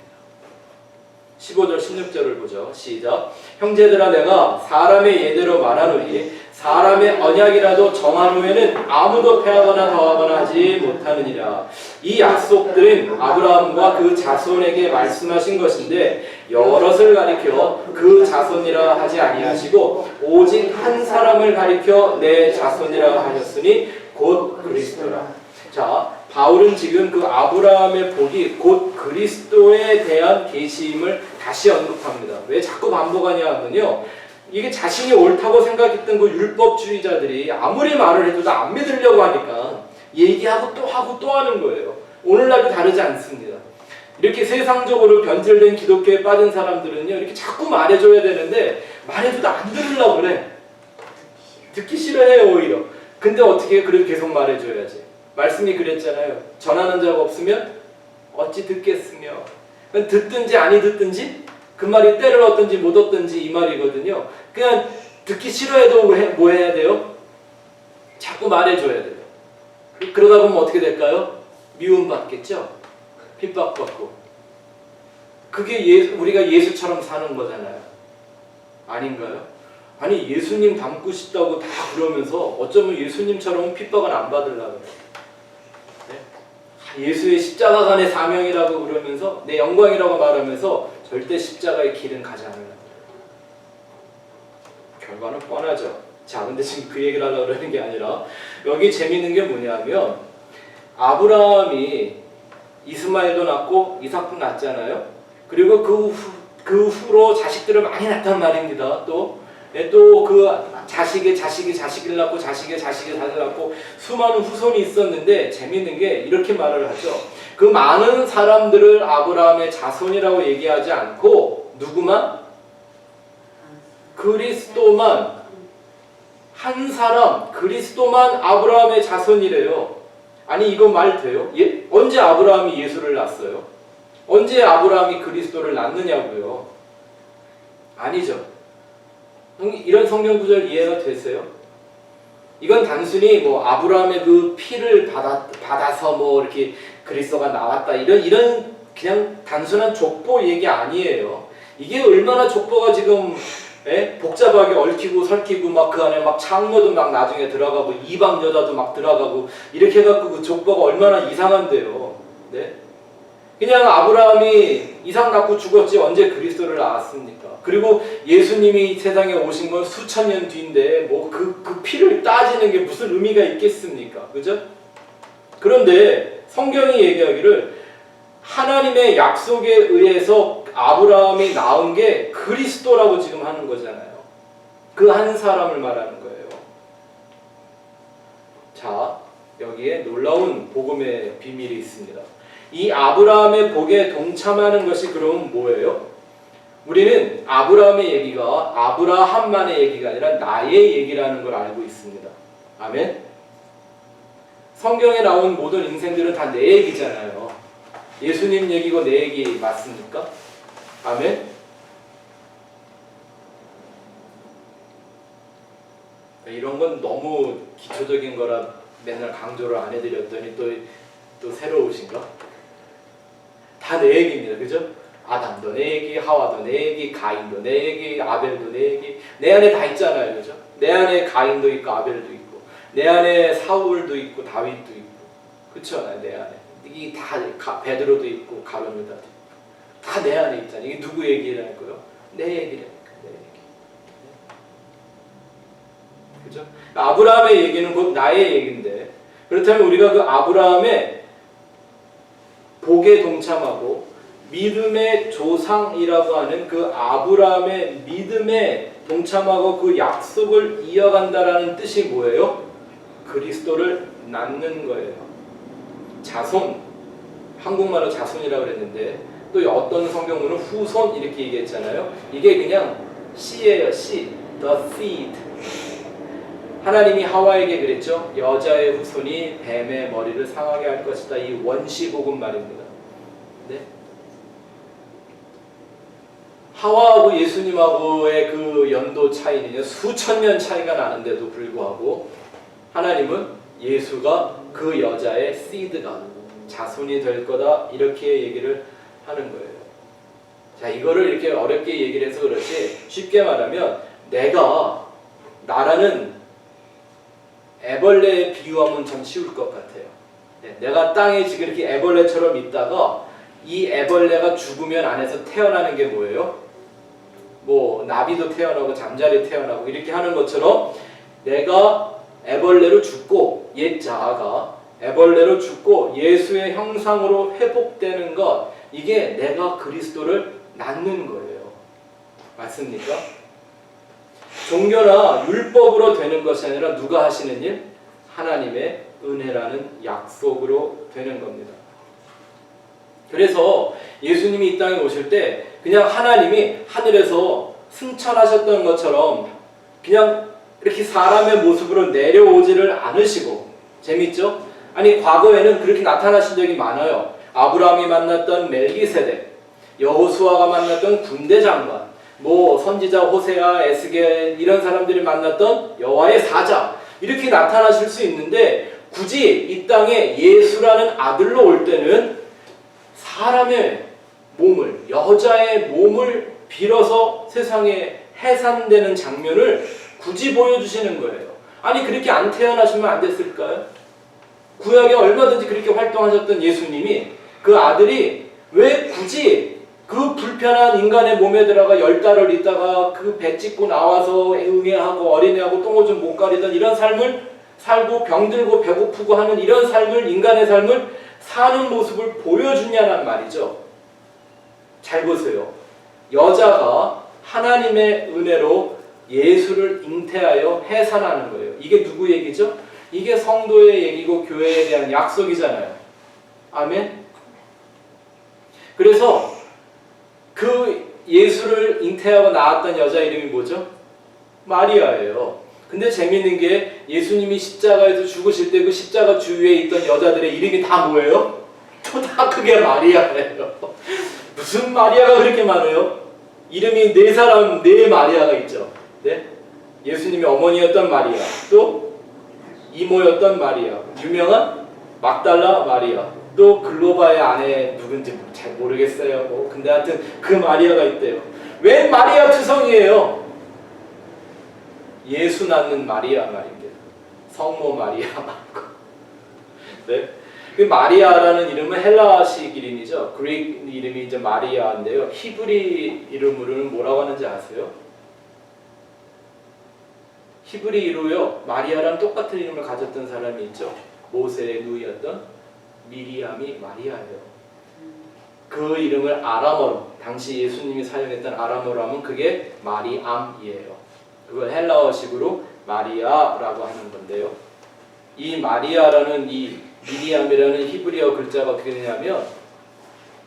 15절 16절을 보죠. 시작. 형제들아 내가 사람의 예대로 말하노니 사람의 언약이라도 정한 후에는 아무도 패하거나 더하거나 하지 못하느니라. 이 약속들은 아브라함과 그 자손에게 말씀하신 것인데 여럿을 가리켜 그 자손이라 하지 아니하시고 오직 한 사람을 가리켜 내 자손이라 하셨으니 곧 그리스도라. 자, 바울은 지금 그 아브라함의 복이 곧 그리스도에 대한 계시임을 다시 언급합니다. 왜 자꾸 반복하냐 하면요, 이게 자신이 옳다고 생각했던 그 율법주의자들이 아무리 말을 해도 다 안 믿으려고 하니까 얘기하고 또 하는 거예요. 오늘날도 다르지 않습니다. 이렇게 세상적으로 변질된 기독교에 빠진 사람들은요, 이렇게 자꾸 말해줘야 되는데 말해줘도 안 들으려고 그래. 듣기 싫어해요 오히려. 근데 어떻게 해요? 그래도 계속 말해줘야지. 말씀이 그랬잖아요. 전하는 자가 없으면 어찌 듣겠으며. 듣든지 아니 듣든지 그 말이 때를 얻든지 못 얻든지 이 말이거든요. 그냥 듣기 싫어해도 뭐 해야 돼요? 자꾸 말해줘야 돼요. 그러다 보면 어떻게 될까요? 미움받겠죠? 핍박받고. 그게 우리가 예수처럼 사는 거잖아요. 아닌가요? 아니 예수님 닮고 싶다고 다 그러면서 어쩌면 예수님처럼 핍박은 안 받으려고 그래요. 예수의 십자가간의 사명이라고 그러면서 내 영광이라고 말하면서 절대 십자가의 길은 가지 않으려고 결과는 뻔하죠. 자, 근데 지금 그 얘기를 하려고 그러는 게 아니라 여기 재밌는 게 뭐냐면 아브라함이 이스마엘도 낳고 이삭도 낳았잖아요. 그리고 그 후로 자식들을 많이 낳단 말입니다. 또 그 자식의 자식을 낳고 자식의 자식을 낳고 수많은 후손이 있었는데 재밌는 게 이렇게 말을 하죠. 그 많은 사람들을 아브라함의 자손이라고 얘기하지 않고 누구만? 그리스도만, 한 사람 그리스도만 아브라함의 자손이래요. 아니 이거 말 돼요? 언제 아브라함이 예수를 낳았어요? 언제 아브라함이 그리스도를 낳느냐고요? 아니죠. 이런 성경 구절 이해가 되세요? 이건 단순히 뭐 아브라함의 그 피를 받아서 뭐 이렇게 그리스도가 나왔다 이런 그냥 단순한 족보 얘기 아니에요. 이게 얼마나 족보가 지금 복잡하게 얽히고 설키고 막 그 안에 막 창녀도 막 나중에 들어가고 이방 여자도 막 들어가고 이렇게 해갖고 그 족보가 얼마나 이상한데요. 네? 그냥 아브라함이 이삭 낳고 죽었지 언제 그리스도를 낳았습니까? 그리고 예수님이 세상에 오신 건 수천 년 뒤인데 뭐 그 피를 따지는 게 무슨 의미가 있겠습니까? 그죠? 그런데 성경이 얘기하기를 하나님의 약속에 의해서 아브라함이 낳은 게 그리스도라고 지금 하는 거잖아요. 그 한 사람을 말하는 거예요. 자, 여기에 놀라운 복음의 비밀이 있습니다. 이 아브라함의 복에 동참하는 것이 그럼 뭐예요? 우리는 아브라함의 얘기가 아브라함만의 얘기가 아니라 나의 얘기라는 걸 알고 있습니다. 아멘? 성경에 나온 모든 인생들은 다 내 얘기잖아요. 예수님 얘기고 내 얘기 맞습니까? 아멘? 이런 건 너무 기초적인 거라 맨날 강조를 안 해드렸더니 또 새로우신가? 다 내 얘기입니다. 그죠? 아담도 내 얘기, 하와도 내 얘기, 가인도 내 얘기, 아벨도 내 얘기. 내 안에 다 있잖아요. 그죠? 내 안에 가인도 있고 아벨도 있고 내 안에 사울도 있고 다윗도 있고 그쵸? 내 안에 이 다 베드로도 있고 가룟유다도 있고 다 내 안에 있잖아요. 이게 누구 얘기라니까요? 내 얘기라니까. 내 얘기. 그죠? 아브라함의 얘기는 곧 나의 얘기인데 그렇다면 우리가 그 아브라함의 복에 동참하고 믿음의 조상이라고 하는 그 아브라함의 믿음에 동참하고 그 약속을 이어간다라는 뜻이 뭐예요? 그리스도를 낳는 거예요. 자손, 한국말로 자손이라고 그랬는데 또 어떤 성경으로는 후손 이렇게 얘기했잖아요. 이게 그냥 씨예요. 씨, the seed. 하나님이 하와에게 그랬죠. 여자의 후손이 뱀의 머리를 상하게 할 것이다. 이 원시복음 말입니다. 네? 하와하고 예수님하고의 그 연도 차이는 수천 년 차이가 나는데도 불구하고 하나님은 예수가 그 여자의 씨드가 자손이 될 거다 이렇게 얘기를 하는 거예요. 자, 이거를 이렇게 어렵게 얘기를 해서 그렇지 쉽게 말하면 나라는 애벌레에 비유하면 참 쉬울 것 같아요. 내가 땅에 지금 이렇게 애벌레처럼 있다가 이 애벌레가 죽으면 안에서 태어나는 게 뭐예요? 뭐 나비도 태어나고 잠자리 태어나고 이렇게 하는 것처럼 내가 애벌레로 죽고 옛 자아가 애벌레로 죽고 예수의 형상으로 회복되는 것 이게 내가 그리스도를 낳는 거예요. 맞습니까? 종교나 율법으로 되는 것이 아니라 누가 하시는 일? 하나님의 은혜라는 약속으로 되는 겁니다. 그래서 예수님이 이 땅에 오실 때 그냥 하나님이 하늘에서 승천하셨던 것처럼 그냥 이렇게 사람의 모습으로 내려오지를 않으시고 재밌죠? 아니 과거에는 그렇게 나타나신 적이 많아요. 아브라함이 만났던 멜기세덱, 여호수아가 만났던 군대 장관, 뭐 선지자 호세아, 에스겔 이런 사람들이 만났던 여호와의 사자 이렇게 나타나실 수 있는데 굳이 이 땅에 예수라는 아들로 올 때는 사람의 몸을 여자의 몸을 빌어서 세상에 해산되는 장면을 굳이 보여주시는 거예요. 아니 그렇게 안 태어나시면 안 됐을까요? 구약에 얼마든지 그렇게 활동하셨던 예수님이 그 아들이 왜 굳이 그 불편한 인간의 몸에 들어가 10달을 있다가 그 배 찢고 나와서 응애하고 어린애하고 똥오줌 못 가리던 이런 삶을 살고 병들고 배고프고 하는 이런 삶을, 인간의 삶을 사는 모습을 보여주냐는 말이죠. 잘 보세요. 여자가 하나님의 은혜로 예수를 잉태하여 해산하는 거예요. 이게 누구 얘기죠? 이게 성도의 얘기고 교회에 대한 약속이잖아요. 아멘. 그래서 그 예수를 잉태하고 낳았던 여자 이름이 뭐죠? 마리아예요. 근데 재밌는 게 예수님이 십자가에서 죽으실 때 그 십자가 주위에 있던 여자들의 이름이 다 뭐예요? 또 다 그게 마리아예요. 무슨 마리아가 그렇게 많아요? 이름이 네 사람, 네 마리아가 있죠. 네? 예수님의 어머니였던 마리아, 또 이모였던 마리아, 유명한 막달라 마리아, 또 글로바의 아내 누군지 잘 모르겠어요. 근데 하여튼 그 마리아가 있대요. 웬 마리아 투성이에요? 예수 낳는 마리아 말입니다. 성모 마리아 말고. 네? 그 마리아라는 이름은 헬라식 이름이죠. 그릭 이름이 이제 마리아인데요. 히브리 이름으로는 뭐라고 하는지 아세요? 히브리로요. 마리아랑 똑같은 이름을 가졌던 사람이 있죠. 모세의 누이였던 미리암이 마리아예요. 그 이름을 아람어로, 당시 예수님이 사용했던 아람어로 하면 그게 마리암이에요. 그걸 헬라어식으로 마리아라고 하는 건데요. 이 마리아라는 이 미리암이라는 히브리어 글자가 어떻게 되냐면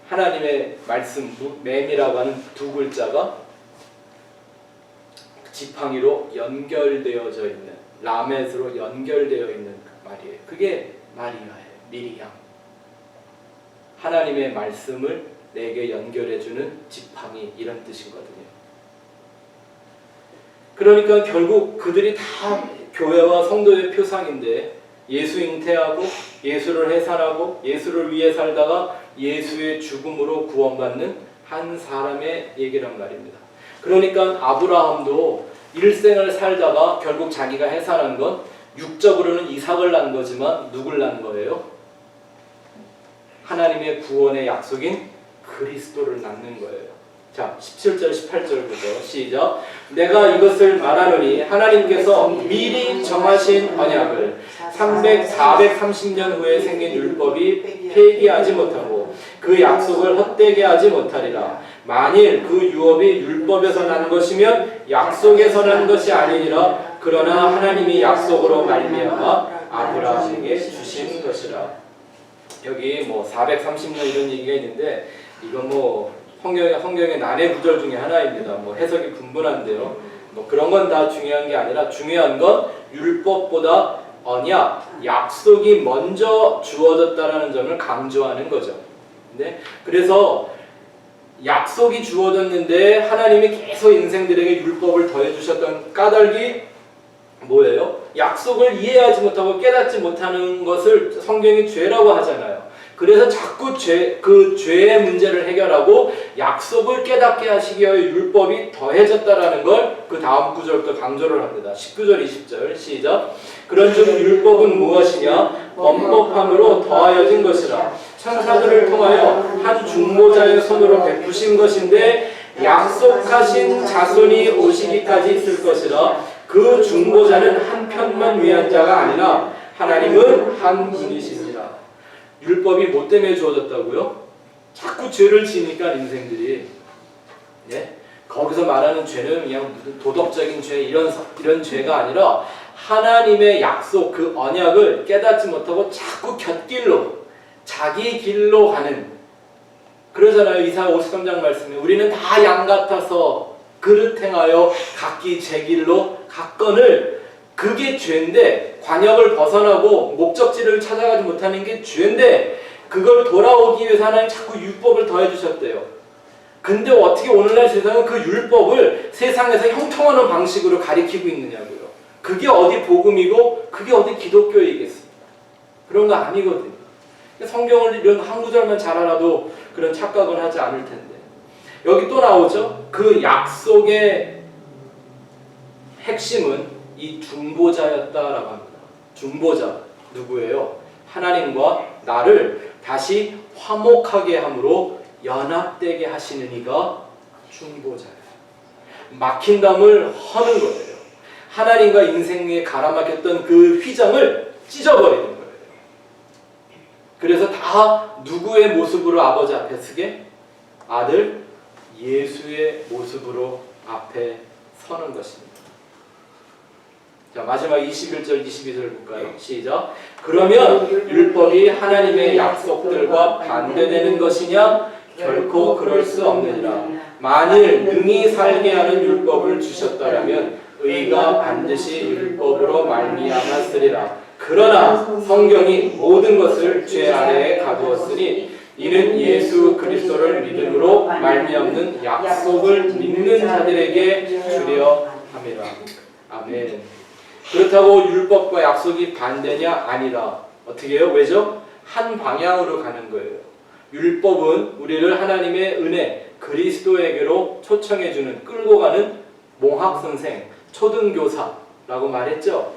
하나님의 말씀, 맴이라고 하는 두 글자가 지팡이로 연결되어져 있는, 라멧으로 연결되어 있는 말이에요. 그게 마리아예요. 미리암. 하나님의 말씀을 내게 연결해주는 지팡이, 이런 뜻이거든요. 그러니까 결국 그들이 다 교회와 성도의 표상인데 예수 잉태하고 예수를 해산하고 예수를 위해 살다가 예수의 죽음으로 구원받는 한 사람의 얘기란 말입니다. 그러니까 아브라함도 일생을 살다가 결국 자기가 해산한 건 육적으로는 이삭을 낳은 거지만 누굴 낳은 거예요? 하나님의 구원의 약속인 그리스도를 낳는 거예요. 자, 17절 18절부터 시작. 내가 이것을 말하노니 하나님께서 미리 정하신 언약을 430년 후에 생긴 율법이 폐기하지 못하고 그 약속을 헛되게 하지 못하리라. 만일 그 유업이 율법에서 난 것이면 약속에서 난 것이 아니니라. 그러나 하나님이 약속으로 말미암아 아브라함에게 주신 것이라. 여기 뭐 430년 이런 얘기가 있는데 이건 뭐 성경의 난해 구절 중에 하나입니다. 뭐 해석이 분분한데요. 뭐 그런 건 다 중요한 게 아니라 중요한 건 율법보다 언약, 약속이 먼저 주어졌다라는 점을 강조하는 거죠. 네? 그래서 약속이 주어졌는데 하나님이 계속 인생들에게 율법을 더해주셨던 까닭이 뭐예요? 약속을 이해하지 못하고 깨닫지 못하는 것을 성경이 죄라고 하잖아요. 그래서 자꾸 그 죄의 문제를 해결하고 약속을 깨닫게 하시기 위하여 율법이 더해졌다라는 걸 그 다음 구절부터 강조를 합니다. 19절 20절 시작. 그런즉 율법은 무엇이냐? 범법함으로 더하여진 것이라. 천사들을 통하여 한 중보자의 손으로 베푸신 것인데 약속하신 자손이 오시기까지 있을 것이라. 그 중보자는 한 편만 위한 자가 아니라 하나님은 한 분이시니라. 율법이 뭐 때문에 주어졌다고요? 자꾸 죄를 지니까 인생들이. 예? 거기서 말하는 죄는 그냥 무슨 도덕적인 죄 이런 죄가 아니라 하나님의 약속 그 언약을 깨닫지 못하고 자꾸 곁길로 자기 길로 가는. 그러잖아요. 이사야 53장 말씀에 우리는 다 양 같아서 그릇 행하여 각기 제 길로 갔거늘. 그게 죄인데 관역을 벗어나고 목적지를 찾아가지 못하는 게 죄인데 그걸 돌아오기 위해서 하나님 자꾸 율법을 더해주셨대요. 근데 어떻게 오늘날 세상은 그 율법을 세상에서 형통하는 방식으로 가리키고 있느냐고요. 그게 어디 복음이고 그게 어디 기독교이겠습니까? 그런 거 아니거든요. 성경을 이런 한 구절만 잘 알아도 그런 착각은 하지 않을 텐데. 여기 또 나오죠. 그 약속의 핵심은 이 중보자였다라고 합니다. 중보자 누구예요? 하나님과 나를 다시 화목하게 함으로 연합되게 하시는 이가 중보자예요. 막힌 담을 허는 거예요. 하나님과 인생에 가라막혔던 그 휘장을 찢어버리는 거예요. 그래서 다 누구의 모습으로 아버지 앞에 서게? 아들 예수의 모습으로 앞에 서는 것입니다. 자, 마지막 21절 22절 볼까요? 시작. 그러면 율법이 하나님의 약속들과 반대되는 것이냐? 결코 그럴 수 없느니라. 만일 능히 살게 하는 율법을 주셨더라면 의가 반드시 율법으로 말미암았으리라. 그러나 성경이 모든 것을 죄 아래에 가두었으니 이는 예수 그리스도를 믿음으로 말미암는 약속을 믿는 자들에게 주려 함이라. 아멘. 그렇다고 율법과 약속이 반대냐? 아니다. 어떻게 해요? 왜죠? 한 방향으로 가는 거예요. 율법은 우리를 하나님의 은혜, 그리스도에게로 초청해주는, 끌고 가는 몽학선생, 초등교사라고 말했죠.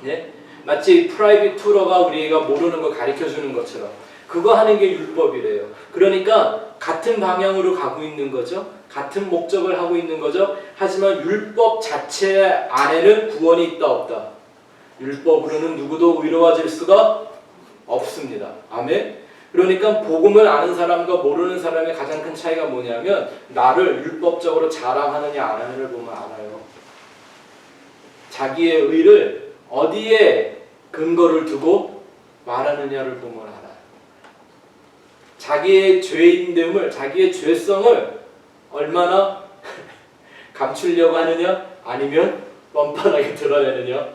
예? 마치 프라이빗 투어가 우리가 모르는 거 가르쳐주는 것처럼 그거 하는 게 율법이래요. 그러니까 같은 방향으로 가고 있는 거죠. 같은 목적을 하고 있는 거죠. 하지만 율법 자체 안에는 구원이 있다 없다. 율법으로는 누구도 의로워질 수가 없습니다. 아멘. 그러니까 복음을 아는 사람과 모르는 사람의 가장 큰 차이가 뭐냐면 나를 율법적으로 자랑하느냐 안 하느냐를 보면 알아요. 자기의 의를 어디에 근거를 두고 말하느냐를 보면 알아요. 자기의 죄인됨을, 자기의 죄성을 얼마나 감추려고 하느냐 아니면 뻔뻔하게 드러내느냐,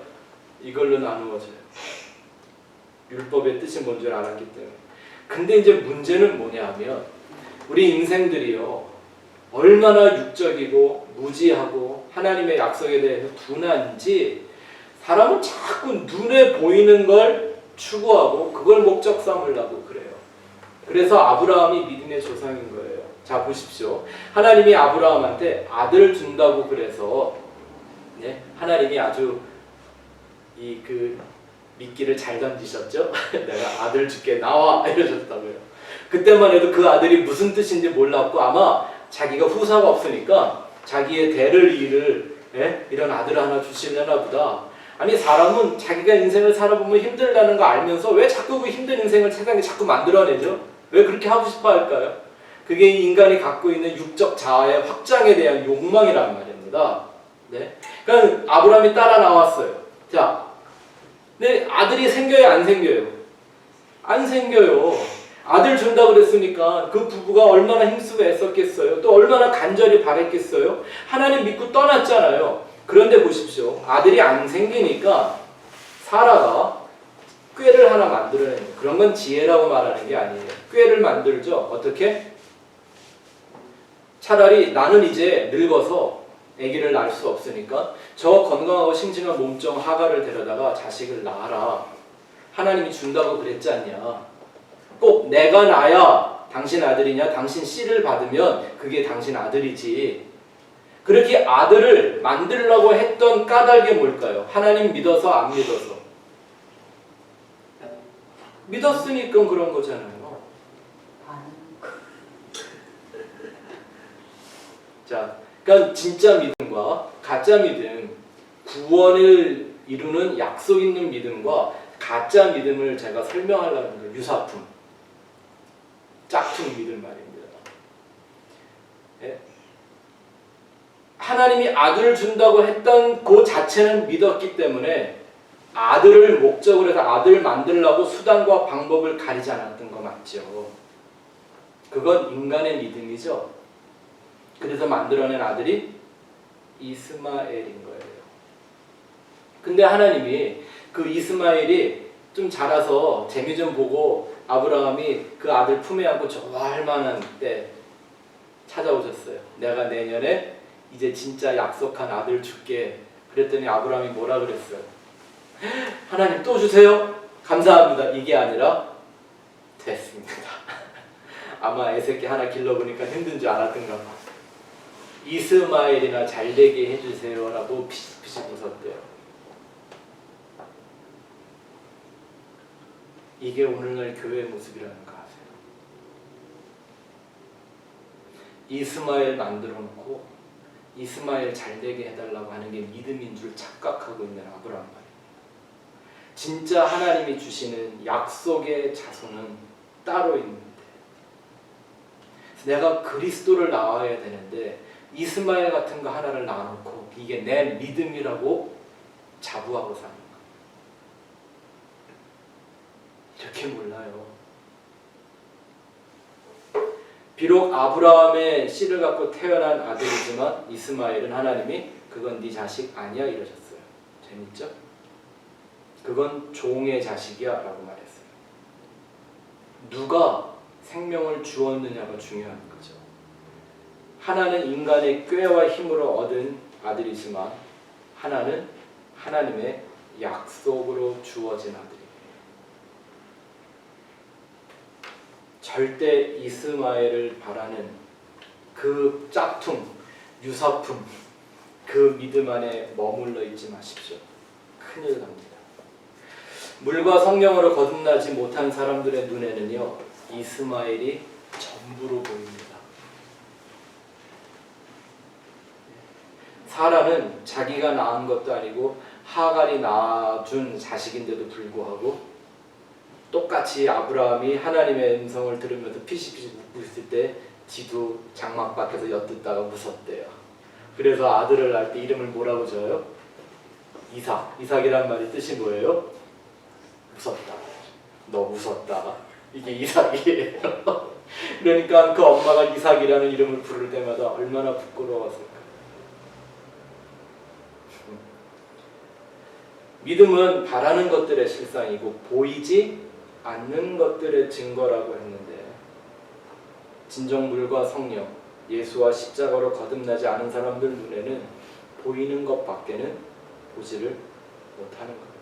이걸로 나누어져요. 율법의 뜻이 뭔 줄 알았기 때문에. 근데 이제 문제는 뭐냐면 우리 인생들이요 얼마나 육적이고 무지하고 하나님의 약속에 대해서 둔한지 사람은 자꾸 눈에 보이는 걸 추구하고 그걸 목적 삼으려고 그래요. 그래서 아브라함이 믿음의 조상인 거예요. 자 보십시오. 하나님이 아브라함한테 아들을 준다고 그래서 하나님이 아주 그 미끼를 잘 던지셨죠? 내가 아들 줄게 나와 이러셨다고요. 그때만 해도 그 아들이 무슨 뜻인지 몰랐고 아마 자기가 후사가 없으니까 자기의 대를 이을 이런 아들 하나 주시려나 보다. 아니 사람은 자기가 인생을 살아보면 힘들다는 거 알면서 왜 자꾸 그 힘든 인생을 세상에 자꾸 만들어내죠? 왜 그렇게 하고 싶어 할까요? 그게 인간이 갖고 있는 육적 자아의 확장에 대한 욕망이란 말입니다. 네? 그러니까 아브라함이 따라 나왔어요. 자, 근데 아들이 생겨요, 안 생겨요? 안 생겨요. 아들 준다고 그랬으니까 그 부부가 얼마나 힘쓰고 애썼겠어요? 또 얼마나 간절히 바랬겠어요? 하나님 믿고 떠났잖아요. 그런데 보십시오. 아들이 안 생기니까 사라가 꾀를 하나 만들어내는 거예요. 그런 건 지혜라고 말하는 게 아니에요. 꾀를 만들죠. 어떻게? 차라리 나는 이제 늙어서 아기를 낳을 수 없으니까 저 건강하고 싱싱한 몸종 하가를 데려다가 자식을 낳아라. 하나님이 준다고 그랬지 않냐. 꼭 내가 낳아야 당신 아들이냐, 당신 씨를 받으면 그게 당신 아들이지. 그렇게 아들을 만들려고 했던 까닭이 뭘까요? 하나님 믿어서 안 믿어서? 믿었으니까 그런 거잖아요. 자, 그러니까 진짜 믿음과 가짜 믿음, 구원을 이루는 약속 있는 믿음과 가짜 믿음을 제가 설명하려는 거예요. 유사품, 짝퉁 믿음 말입니다. 예? 하나님이 아들을 준다고 했던 그 자체는 믿었기 때문에 아들을 목적으로 해서 아들을 만들려고 수단과 방법을 가리지 않았던 거 맞죠? 그건 인간의 믿음이죠. 그래서 만들어낸 아들이 이스마엘인 거예요. 근데 하나님이 그 이스마엘이 좀 자라서 재미 좀 보고 아브라함이 그 아들 품에 안고 좋아할 만한 때 찾아오셨어요. 내가 내년에 이제 진짜 약속한 아들 줄게. 그랬더니 아브라함이 뭐라 그랬어요? 하나님 또 주세요. 감사합니다. 이게 아니라 됐습니다. 아마 애새끼 하나 길러보니까 힘든 줄 알았던가 봐. 이스마엘이나 잘되게 해주세요라고 피식피식 웃었대요. 이게 오늘날 교회의 모습이라는 거 아세요? 이스마엘 만들어 놓고 이스마엘 잘 되게 해달라고 하는 게 믿음인 줄 착각하고 있는 아브라함 말이에요. 진짜 하나님이 주시는 약속의 자손은 따로 있는데, 내가 그리스도를 낳아야 되는데 이스마엘 같은 거 하나를 낳아놓고 이게 내 믿음이라고 자부하고 사는 거예요. 이렇게 몰라요. 비록 아브라함의 씨를 갖고 태어난 아들이지만 이스마엘은 하나님이 그건 네 자식 아니야 이러셨어요. 재밌죠? 그건 종의 자식이야 라고 말했어요. 누가 생명을 주었느냐가 중요한 거죠. 하나는 인간의 꾀와 힘으로 얻은 아들이지만 하나는 하나님의 약속으로 주어진 아들이에요. 절대 이스마엘을 바라는 그 짝퉁, 유사품, 그 믿음 안에 머물러 있지 마십시오. 큰일 납니다. 물과 성령으로 거듭나지 못한 사람들의 눈에는요, 이스마엘이 전부로 보입니다. 사라는 자기가 낳은 것도 아니고 하갈이 낳아준 자식인데도 불구하고 똑같이 아브라함이 하나님의 음성을 들으면서 피시피시 웃고 있을 때 지도 장막 밖에서 엿듣다가 웃었대요. 그래서 아들을 낳을 때 이름을 뭐라고 지어요? 이삭. 이삭이란 말이 뜻이 뭐예요? 웃었다. 너 웃었다. 이게 이삭이에요. 그러니까 그 엄마가 이삭이라는 이름을 부를 때마다 얼마나 부끄러웠을까. 믿음은 바라는 것들의 실상이고 보이지 않는 것들의 증거라고 했는데, 진정 물과 성령, 예수와 십자가로 거듭나지 않은 사람들 눈에는 보이는 것밖에는 보지를 못하는 거예요.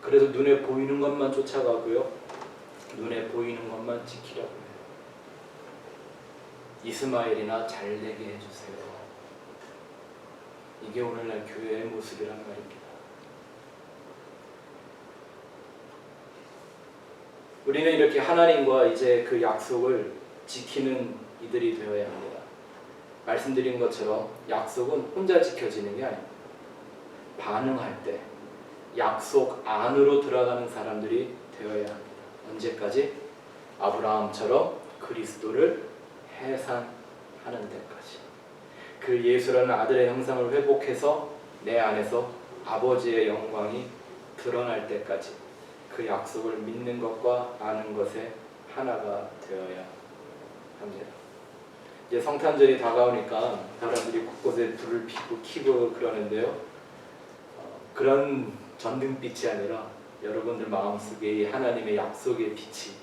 그래서 눈에 보이는 것만 쫓아가고요, 눈에 보이는 것만 지키려고 해요. 이스마엘이나 잘 되게 해주세요. 이게 오늘날 교회의 모습이란 말입니다. 우리는 이렇게 하나님과 이제 그 약속을 지키는 이들이 되어야 합니다. 말씀드린 것처럼 약속은 혼자 지켜지는 게 아닙니다. 반응할 때 약속 안으로 들어가는 사람들이 되어야 합니다. 언제까지? 아브라함처럼 그리스도를 해산하는 데까지. 그 예수라는 아들의 형상을 회복해서 내 안에서 아버지의 영광이 드러날 때까지 그 약속을 믿는 것과 아는 것에 하나가 되어야 합니다. 이제 성탄절이 다가오니까 사람들이 곳곳에 불을 켜고 그러는데요. 그런 전등빛이 아니라 여러분들 마음속에 이 하나님의 약속의 빛이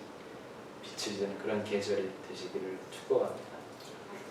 비추는 그런 계절이 되시기를 축복합니다.